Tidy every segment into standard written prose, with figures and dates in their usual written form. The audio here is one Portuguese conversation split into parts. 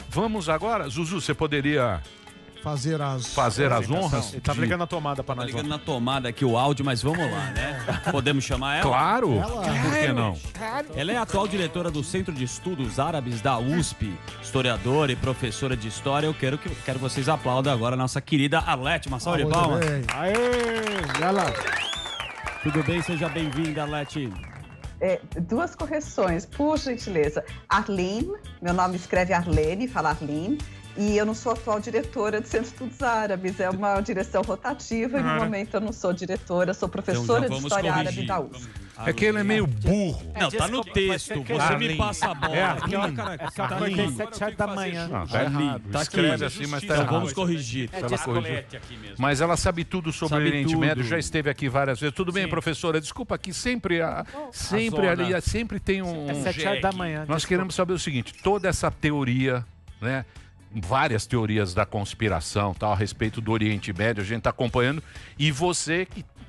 Vamos agora, Zuzu, você poderia fazer as honras? Ele tá ligando na tomada pra nós. Tá ligando na tomada aqui o áudio, mas vamos lá, né? Podemos chamar ela? Claro! Por que não? Ela é a atual diretora do Centro de Estudos Árabes da USP, historiadora e professora de história. Eu quero vocês aplaudam agora a nossa querida Arlete. Uma salva de palmas. Aê! Ela. Tudo bem? Seja bem-vinda, Arlete. Duas correções, por gentileza. Arlene, meu nome escreve Arlene, fala Arlene, e eu não sou atual diretora do Centro de Estudos Árabes, é uma direção rotativa e no momento eu não sou diretora, sou professora de História Árabe da USP. É que ele é meio burro. Não, tá no texto, você me passa a bola. Acordei 7 horas da manhã. Não, tá errado. Tá aqui. Escreve assim, mas tá Então errado. vamos corrigir. Ela corrigiu. Mas ela sabe tudo sobre o Oriente Médio, já esteve aqui várias vezes. Tudo bem, professora? Desculpa, aqui sempre tem um... É 7 horas da manhã. Nós queremos saber o seguinte, toda essa teoria, né? Várias teorias da conspiração, tal, a respeito do Oriente Médio, a gente está acompanhando. E você,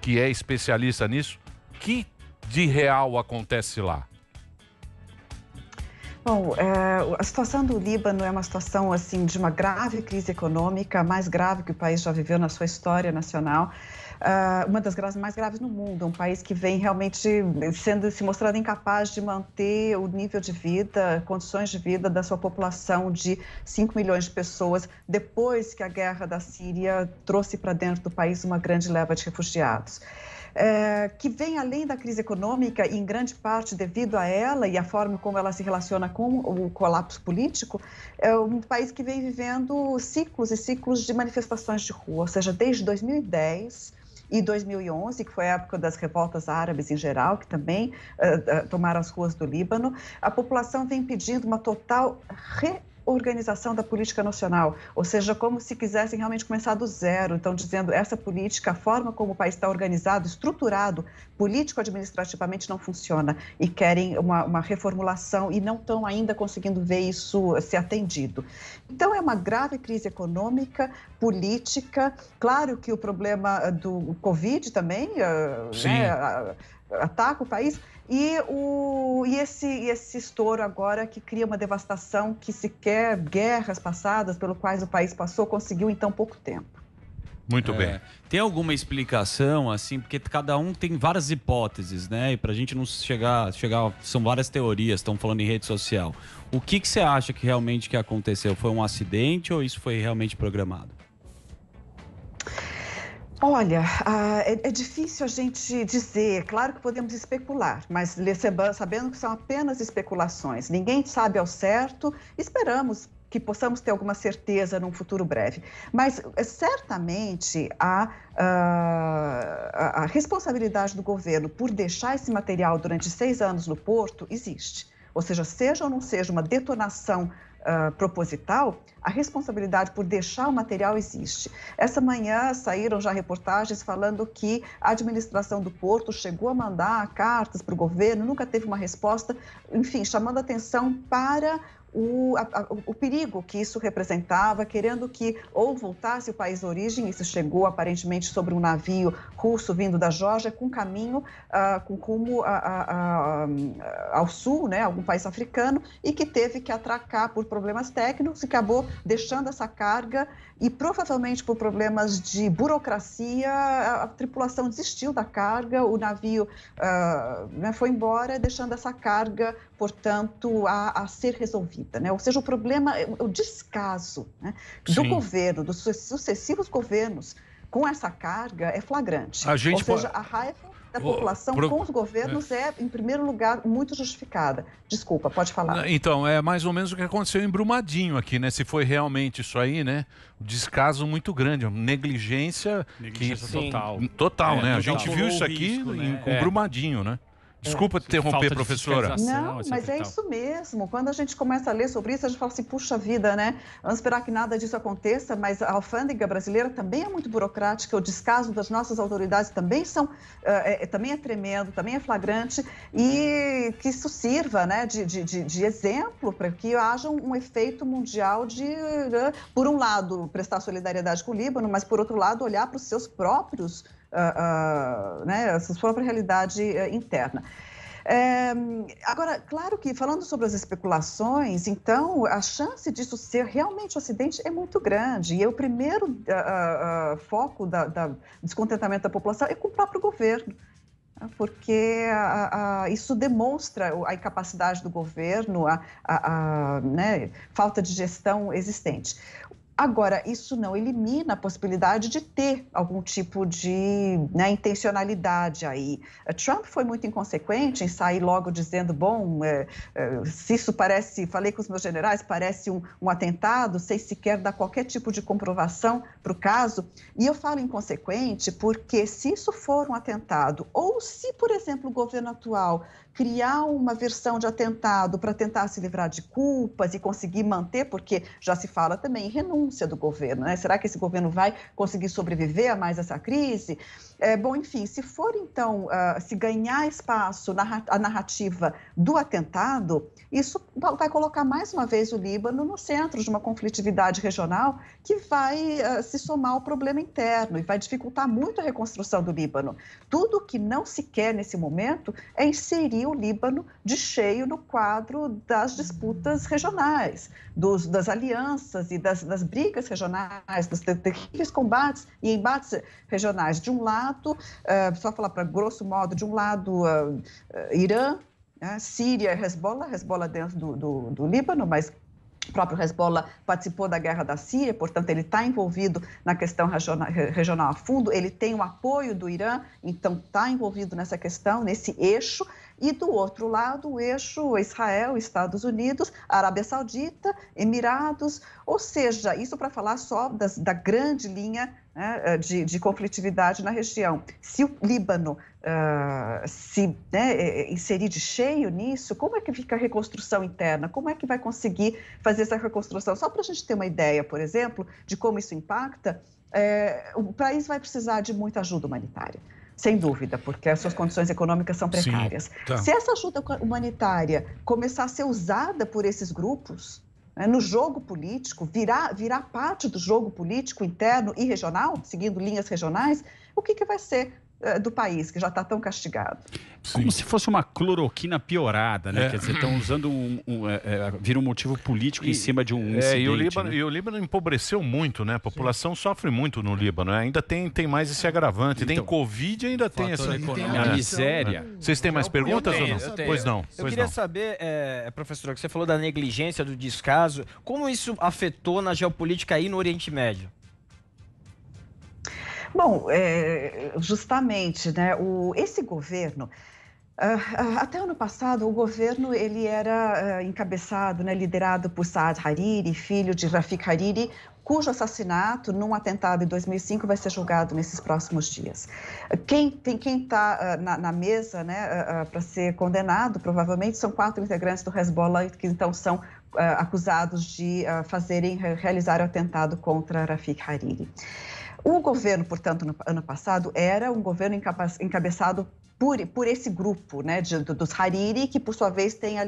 que é especialista nisso, que de real acontece lá? Bom, a situação do Líbano é uma situação assim de uma grave crise econômica, a mais grave que o país já viveu na sua história nacional. Uma das mais graves no mundo, um país que vem realmente se mostrando incapaz de manter o nível de vida, condições de vida da sua população de 5 milhões de pessoas, depois que a guerra da Síria trouxe para dentro do país uma grande leva de refugiados. Que vem além da crise econômica, e em grande parte devido a ela e a forma como ela se relaciona com o colapso político, é um país que vem vivendo ciclos e ciclos de manifestações de rua, ou seja, desde 2010 e 2011, que foi a época das revoltas árabes em geral, que também tomaram as ruas do Líbano, a população vem pedindo uma total reorganização da política nacional, ou seja, como se quisessem realmente começar do zero. Então, dizendo essa política, a forma como o país está organizado, estruturado, político-administrativamente não funciona e querem uma reformulação e não estão ainda conseguindo ver isso ser atendido. Então, é uma grave crise econômica, política. Claro que o problema do Covid também ataca o país. E esse estouro agora que cria uma devastação que sequer guerras passadas pelo quais o país passou conseguiu em tão pouco tempo. Muito bem. Tem alguma explicação, assim, porque cada um tem várias hipóteses, né? E pra gente não chegar são várias teorias, estão falando em rede social. O que você acha que realmente aconteceu? Foi um acidente ou isso foi realmente programado? Olha, é difícil a gente dizer, claro que podemos especular, mas sabendo que são apenas especulações, ninguém sabe ao certo, esperamos que possamos ter alguma certeza num futuro breve. Mas certamente a responsabilidade do governo por deixar esse material durante 6 anos no porto existe. Ou seja ou não seja uma detonação proposital, a responsabilidade por deixar o material existe. Essa manhã saíram já reportagens falando que a administração do porto chegou a mandar cartas para o governo, nunca teve uma resposta, enfim, chamando atenção para o perigo que isso representava, querendo que ou voltasse o país de origem, isso chegou aparentemente sobre um navio russo vindo da Geórgia, com caminho com rumo ao sul, né, algum país africano, e que teve que atracar por problemas técnicos e acabou deixando essa carga e provavelmente por problemas de burocracia, a tripulação desistiu da carga, o navio foi embora, deixando essa carga, portanto, a ser resolvida, né? Ou seja, o problema, o descaso, né, do governo, dos sucessivos governos com essa carga é flagrante. Ou seja, a raiva da população com os governos é, em primeiro lugar, muito justificada. Desculpa, pode falar. Então, é mais ou menos o que aconteceu em Brumadinho aqui, né? Se foi realmente isso aí, né? Um descaso muito grande, uma negligência total. Total, né? A gente viu isso aqui com Brumadinho, né? Desculpa te interromper, professora. Não, mas é isso mesmo. Quando a gente começa a ler sobre isso, a gente fala assim, puxa vida, né? Vamos esperar que nada disso aconteça, mas a alfândega brasileira também é muito burocrática, o descaso das nossas autoridades também também é tremendo, também é flagrante, e que isso sirva, né, de exemplo para que haja um efeito mundial de, por um lado, prestar solidariedade com o Líbano, mas, por outro lado, olhar para os seus próprios a sua própria realidade interna. Agora, claro que, falando sobre as especulações, então, a chance disso ser realmente um acidente é muito grande. E o primeiro foco da descontentamento da população é com o próprio governo, porque isso demonstra a incapacidade do governo, né, falta de gestão existente. Agora, isso não elimina a possibilidade de ter algum tipo de, né, intencionalidade aí. Trump foi muito inconsequente em sair logo dizendo, bom, se isso parece, falei com os meus generais, parece um atentado, sem sequer dar qualquer tipo de comprovação para o caso. E eu falo inconsequente porque se isso for um atentado, ou se, por exemplo, o governo atual criar uma versão de atentado para tentar se livrar de culpas e conseguir manter, porque já se fala também em renúncia do governo, né? Será que esse governo vai conseguir sobreviver a mais essa crise? Bom, enfim, se for então, se ganhar espaço a narrativa do atentado, isso vai colocar mais uma vez o Líbano no centro de uma conflitividade regional que vai se somar ao problema interno e vai dificultar muito a reconstrução do Líbano. Tudo que não se quer nesse momento é inserir o Líbano de cheio no quadro das disputas regionais, das alianças e das brigas regionais, dos terríveis combates e embates regionais. De um lado, só falar para grosso modo, de um lado, Irã, Síria, Hezbollah dentro do Líbano, mas o próprio Hezbollah participou da guerra da Síria, portanto, ele está envolvido na questão regional a fundo, ele tem o apoio do Irã, então está envolvido nessa questão, nesse eixo. E do outro lado, o eixo Israel, Estados Unidos, Arábia Saudita, Emirados, ou seja, isso para falar só da grande linha, né, de conflitividade na região. Se o Líbano se inserir de cheio nisso, como é que fica a reconstrução interna? Como é que vai conseguir fazer essa reconstrução? Só para a gente ter uma ideia, por exemplo, de como isso impacta, o país vai precisar de muita ajuda humanitária. Sem dúvida, porque as suas condições econômicas são precárias. Sim, tá. Se essa ajuda humanitária começar a ser usada por esses grupos, né, no jogo político, virar parte do jogo político interno e regional, seguindo linhas regionais, o que vai ser do país, que já está tão castigado? Sim. Como se fosse uma cloroquina piorada, né? Quer dizer, estão usando vira um motivo político em cima de um incidente. E o Líbano empobreceu muito, né? A população sofre muito no Líbano, né? Ainda tem mais esse agravante. Então, tem Covid e ainda tem essa economia. A miséria. Vocês têm mais perguntas ou não? Eu tenho. Pois não. Eu queria saber, professor, que você falou da negligência, do descaso, como isso afetou na geopolítica aí no Oriente Médio? Bom, justamente, né, esse governo, até ano passado, o governo ele era encabeçado, né, liderado por Saad Hariri, filho de Rafik Hariri, cujo assassinato, num atentado em 2005, vai ser julgado nesses próximos dias. Quem está na mesa, né, para ser condenado, provavelmente, são 4 integrantes do Hezbollah, que então são acusados de realizar o atentado contra Rafik Hariri. O governo, portanto, no ano passado, era um governo encabeçado por esse grupo, né, dos Hariri, que, por sua vez, tem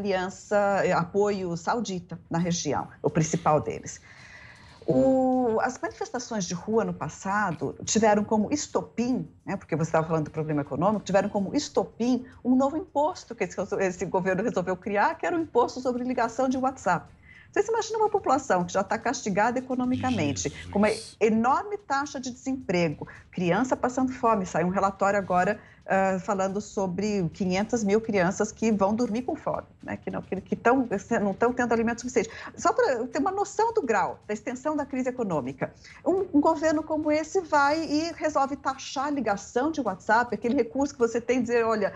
apoio saudita na região, o principal deles. As manifestações de rua no passado tiveram como estopim, né, porque você estava falando do problema econômico, tiveram como estopim um novo imposto que esse governo resolveu criar, que era o imposto sobre ligação de WhatsApp. Vocês imaginam uma população que já está castigada economicamente, com uma enorme taxa de desemprego, criança passando fome. Saiu um relatório agora falando sobre 500 mil crianças que vão dormir com fome, né? que não estão tendo alimento suficiente. Só para ter uma noção do grau, da extensão da crise econômica. Um governo como esse vai e resolve taxar a ligação de WhatsApp, aquele recurso que você tem de dizer, olha,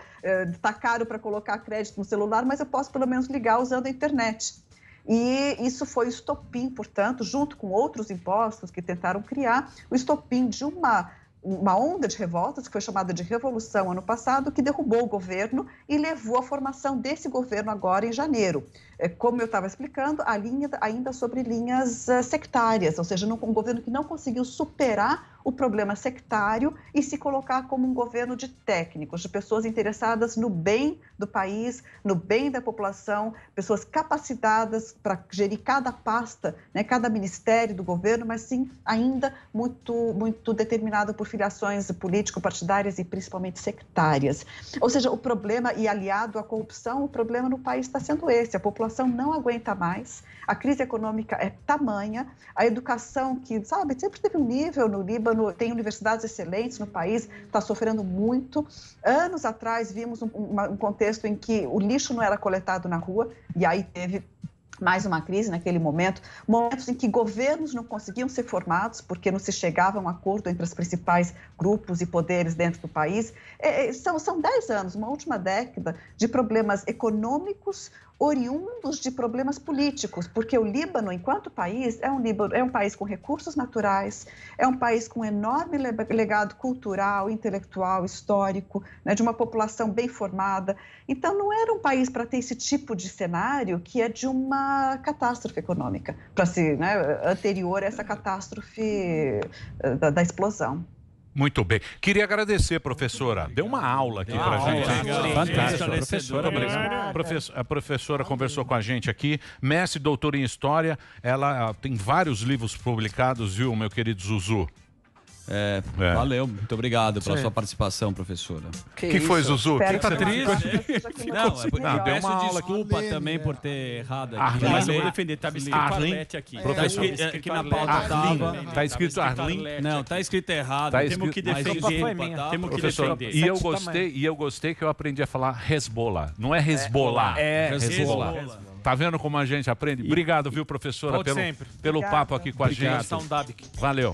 está caro para colocar crédito no celular, mas eu posso pelo menos ligar usando a internet. E isso foi o estopim, portanto, junto com outros impostos que tentaram criar, o estopim de uma onda de revoltas, que foi chamada de Revolução ano passado, que derrubou o governo e levou à formação desse governo agora em janeiro. como eu estava explicando, a linha ainda sobre linhas sectárias, ou seja, um governo que não conseguiu superar o problema sectário e se colocar como um governo de técnicos, de pessoas interessadas no bem do país, no bem da população, pessoas capacitadas para gerir cada pasta, né, cada ministério do governo, mas sim ainda muito determinado por filiações político-partidárias e principalmente sectárias. Ou seja, o problema, e aliado à corrupção, o problema no país está sendo esse: a população não aguenta mais, a crise econômica é tamanha, a educação que, sabe, sempre teve um nível no Líbano, tem universidades excelentes no país, está sofrendo muito. Anos atrás vimos um contexto em que o lixo não era coletado na rua, e aí teve mais uma crise naquele momento, momentos em que governos não conseguiam ser formados porque não se chegava a um acordo entre os principais grupos e poderes dentro do país. São 10 anos, uma última década de problemas econômicos oriundos de problemas políticos, porque o Líbano, enquanto país, é um país com recursos naturais, é um país com enorme legado cultural, intelectual, histórico, né, de uma população bem formada. Então, não era um país para ter esse tipo de cenário que é de uma catástrofe econômica, anterior a essa catástrofe da explosão. Muito bem. Queria agradecer, professora. Deu uma aula aqui pra gente. Fantástico. A professora conversou com a gente aqui. Mestre, doutora em História. Ela tem vários livros publicados, viu, meu querido Zuzu? Valeu, muito obrigado pela sua participação, professora. Que foi, Zuzu? Que tá triste? Não, deu uma aula. Desculpa também por ter errado aqui. Mas eu vou defender, tá escrito Arlete aqui. Aqui na pauta tava. Tá escrito Arlin? Não, tá escrito errado. Temos que defender. Temos que defender. E eu gostei que eu aprendi a falar Hezbollah. Não é Hezbollah. É Hezbollah. Tá vendo como a gente aprende? Obrigado, viu, professora, pelo papo aqui com a gente. Valeu.